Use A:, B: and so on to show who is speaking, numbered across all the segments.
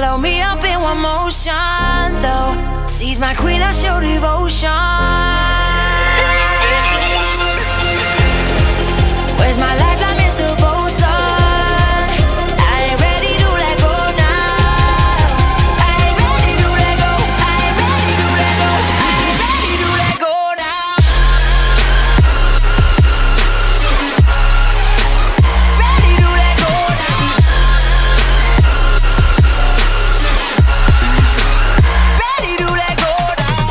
A: Swallow me up in one motion, though. Seize my queen, I show devotion. Where's my lifeline, Mr. Bosun? I ain't ready to let go now. I ain't ready to let go. I ain't ready to let go. I ain't ready to let go now. Ready to let go now. Ready to let go now.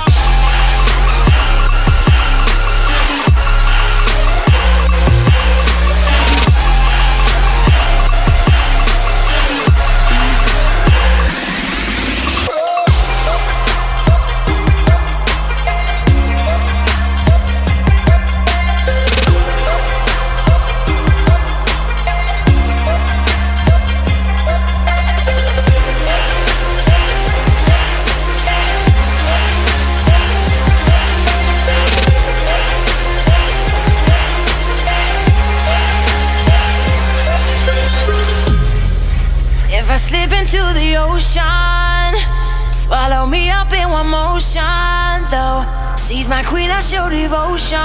A: If I slip into the ocean, swallow me up in one motion, though. Seize my queen, I show devotion.